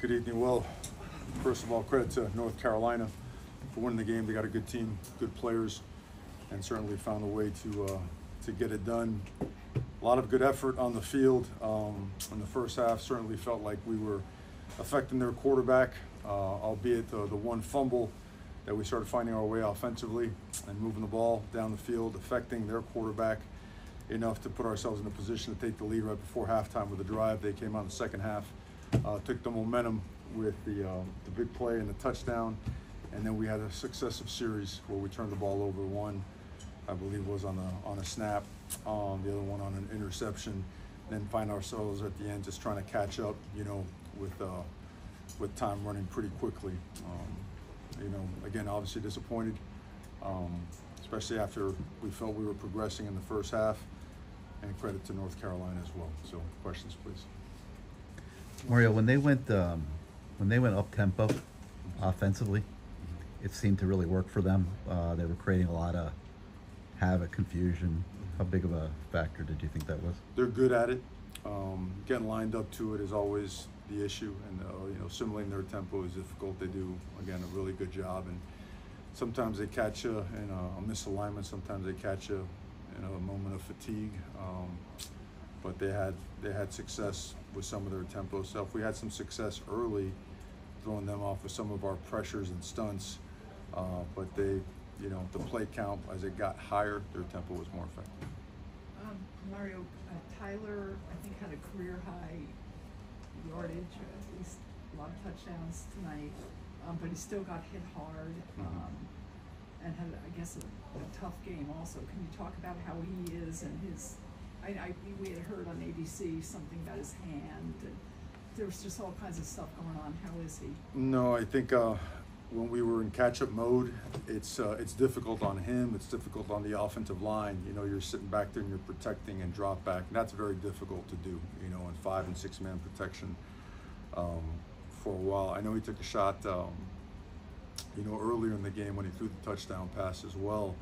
Good evening. Well, first of all, credit to North Carolina for winning the game. They got a good team, good players, and certainly found a way to get it done. A lot of good effort on the field in the first half. Certainly felt like we were affecting their quarterback, albeit the one fumble that we started finding our way offensively and moving the ball down the field, affecting their quarterback enough to put ourselves in a position to take the lead right before halftime with a drive. They came out in the second half, took the momentum with the big play and the touchdown, and then we had a successive series where we turned the ball over. One, I believe, was on a snap, the other one on an interception. Then find ourselves at the end just trying to catch up, with time running pretty quickly. Again, obviously disappointed, especially after we felt we were progressing in the first half. And credit to North Carolina as well. So, questions, please. Mario, when they went up tempo offensively, it seemed to really work for them. They were creating a lot of havoc, confusion. How big of a factor did you think that was? They're good at it. Getting lined up to it is always the issue, and assimilating their tempo is difficult. They do, again, a really good job, and sometimes they catch you in a misalignment. Sometimes they catch you in a moment of fatigue. But they had success with some of their tempo stuff. We had some success early, throwing them off with some of our pressures and stunts. But they, the play count as it got higher, their tempo was more effective. Mario, Tyler, I think, had a career high yardage, or at least a lot of touchdowns tonight. But he still got hit hard. And had, I guess, a tough game also. Can you talk about how he is and his? We had heard on ABC something about his hand, and there was just all kinds of stuff going on. How is he? No, I think when we were in catch-up mode, it's difficult on him. It's difficult on the offensive line. You're sitting back there and you're protecting and drop back. And that's very difficult to do. In 5- and 6-man protection for a while. I know he took a shot. Earlier in the game when he threw the touchdown pass as well,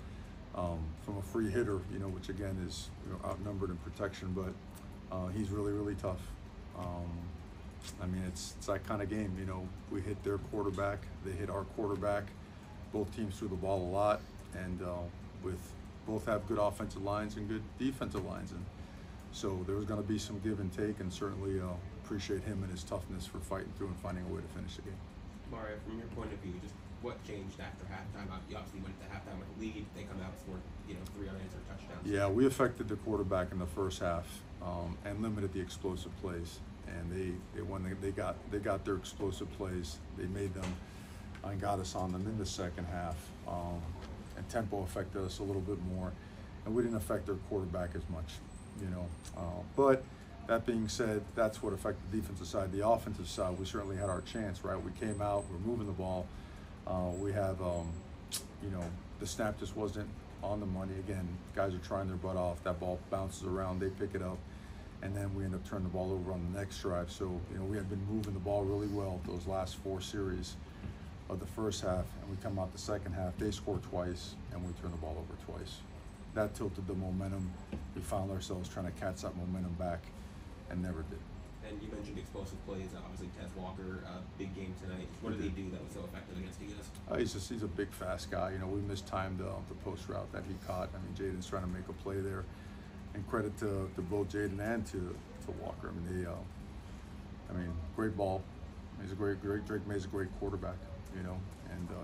from a free hitter, which again is outnumbered in protection, but he's really, really tough. It's that kind of game. We hit their quarterback, they hit our quarterback. Both teams threw the ball a lot, and with both have good offensive lines and good defensive lines, and so there was going to be some give and take, and certainly appreciate him and his toughness for fighting through and finding a way to finish the game. Mario, from your point of view, just what changed after halftime? You obviously went to halftime with a lead. They come out and scored, 3 unanswered touchdowns. Yeah, we affected the quarterback in the first half and limited the explosive plays. And they got their explosive plays. They made them and got us on them in the second half. And tempo affected us a little bit more, and we didn't affect their quarterback as much, But that being said, that's what affected the defensive side. The offensive side, we certainly had our chance, right? We came out, we're moving the ball. We have, the snap just wasn't on the money. Again, guys are trying their butt off. That ball bounces around, they pick it up, and then we end up turning the ball over on the next drive. So, we had been moving the ball really well those last 4 series of the first half, and we come out the second half. They score twice, and we turn the ball over twice. That tilted the momentum. We found ourselves trying to catch that momentum back, and never did. And you mentioned explosive plays. Obviously, Tez Walker, big game tonight. What did he do that was so effective against you guys? He's a big, fast guy. We mistimed the post route that he caught. Jaden's trying to make a play there, and credit to both Jaden and to Walker. Great ball. He's a great Drake May's a great quarterback. And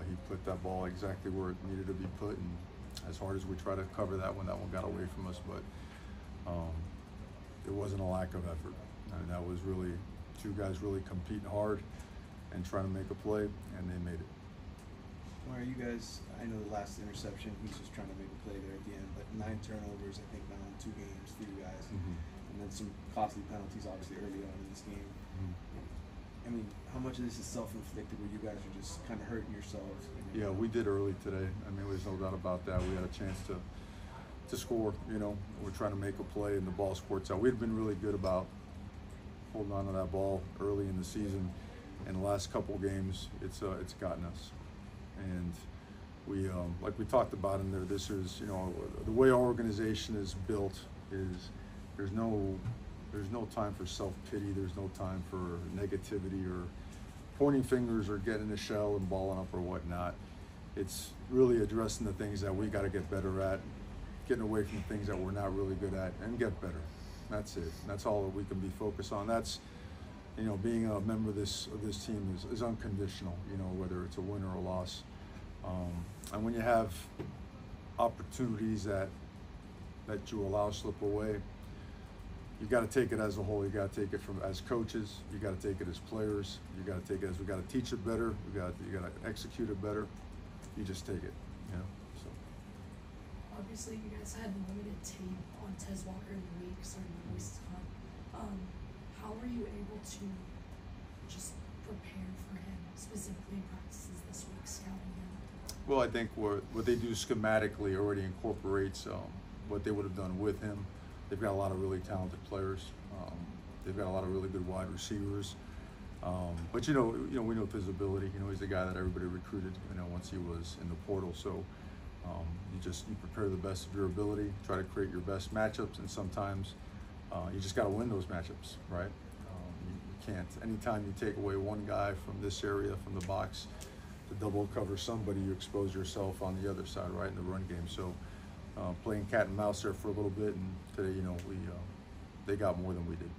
he put that ball exactly where it needed to be put, and as hard as we try to cover that one got away from us, but it wasn't a lack of effort. That was really 2 guys really competing hard and trying to make a play, and they made it. Mario, you guys, I know the last interception, he's just trying to make a play there at the end, but 9 turnovers, I think, now in 2 games for you guys, and then some costly penalties, obviously, early on in this game. How much of this is self-inflicted where you guys are just kind of hurting yourselves? Yeah, we did early today. There's no doubt about that. We had a chance to score. We're trying to make a play, and the ball squirts out. We had been really good about holding on to that ball early in the season. In the last couple games, it's gotten us. And we, like we talked about in there, this is, the way our organization is built is there's no time for self-pity. There's no time for negativity or pointing fingers or getting in the shell and balling up or whatnot. It's really addressing the things that we got to get better at, getting away from the things that we're not really good at, and get better. That's it. That's all that we can be focused on. That's, you know, being a member of this team is unconditional. You know, whether it's a win or a loss. And when you have opportunities that you allow slip away, you got to take it as a whole. You got to take it from as coaches. You got to take it as players. You got to take it as we got to teach it better. You got to execute it better. You just take it, you know. So Obviously, you guys had limited tape on Tez Walker in the week, starting to waste time. How were you able to just prepare for him, specifically in practices this week, scouting him? well, I think what they do schematically already incorporates what they would have done with him. They've got a lot of really talented players. They've got a lot of really good wide receivers. But you know, we know his ability. You know, he's the guy that everybody recruited. You know, once he was in the portal. So you prepare the best of your ability, try to create your best matchups, and sometimes you just got to win those matchups, right? You can't. Anytime you take away one guy from this area, from the box, to double cover somebody, you expose yourself on the other side, right, in the run game. So playing cat and mouse there for a little bit, and today, you know, they got more than we did.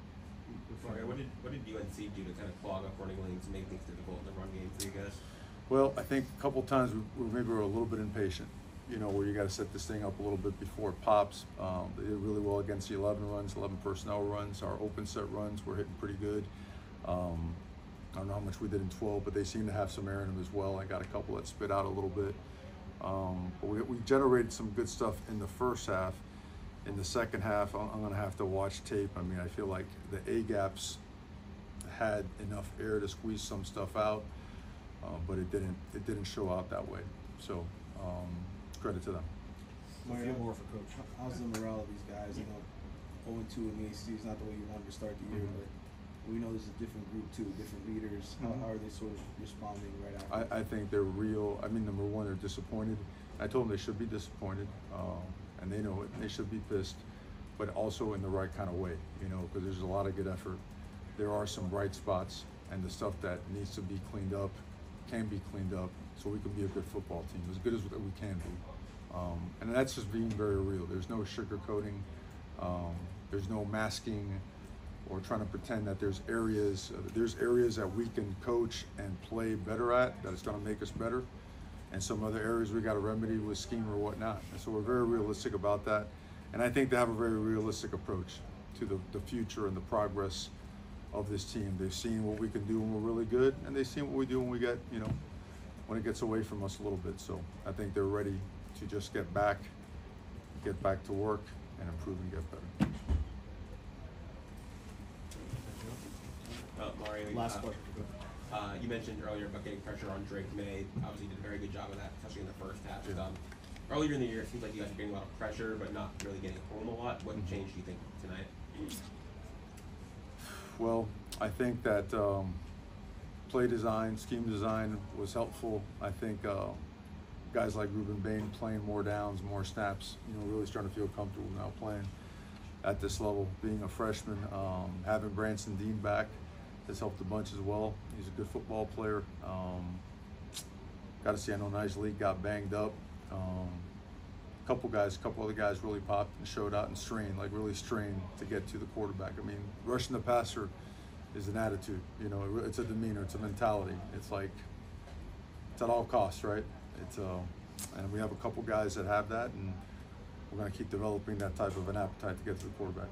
Mario, what did UNC do to kind of clog up running lanes and make things difficult in the run game for you guys? Well, I think a couple times we were a little bit impatient, you know, where you got to set this thing up a little bit before it pops. They did really well against the 11 runs, 11 personnel runs. Our open set runs were hitting pretty good. I don't know how much we did in 12, but they seem to have some air in them as well. I got a couple that spit out a little bit. But we generated some good stuff in the first half. In the second half, I'm going to have to watch tape. I mean, I feel like the A-gaps had enough air to squeeze some stuff out, but it didn't show out that way. So credit to them. Mario, more for coach. How's the morale of these guys? You know, 0-2 in the ACC is not the way you wanted to start the year, but we know there's a different group too, different leaders. How are they sort of responding right after? I think they're real. I mean, number one, they're disappointed. I told them they should be disappointed, and they know it. They should be pissed, but also in the right kind of way, you know, because there's a lot of good effort. There are some bright spots, and the stuff that needs to be cleaned up can be cleaned up, so we can be a good football team, as good as we can be. And that's just being very real. There's no sugarcoating. There's no masking or trying to pretend that there's areas that we can coach and play better at, that it's going to make us better, and some other areas we got to remedy with scheme or whatnot. And so we're very realistic about that, and I think they have a very realistic approach to the future and the progress of this team. They've seen what we can do when we're really good, and they've seen what we do when we get, you know, when it gets away from us a little bit. So I think they're ready to just get back to work and improve and get better. Mario, Last question. you mentioned earlier about getting pressure on Drake May. Obviously, did a very good job of that, especially in the first half. Yeah. Earlier in the year, it seems like you guys were getting a lot of pressure, but not really getting home a lot. What changed, do you think, tonight? Well, I think that play design, scheme design was helpful. I think guys like Ruben Bain playing more downs, more snaps, you know, really starting to feel comfortable now playing at this level. Being a freshman, having Branson Dean back has helped a bunch as well. He's a good football player. Got to see, I know Nice League got banged up. A couple other guys really popped and showed out and strained, like really strained to get to the quarterback. I mean, rushing the passer is an attitude, you know, it's a demeanor, it's a mentality. It's like, it's at all costs, right? It's and we have a couple guys that have that, and we're going to keep developing that type of an appetite to get to the quarterback.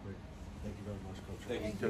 Great. Thank you very much, Coach. Thank you.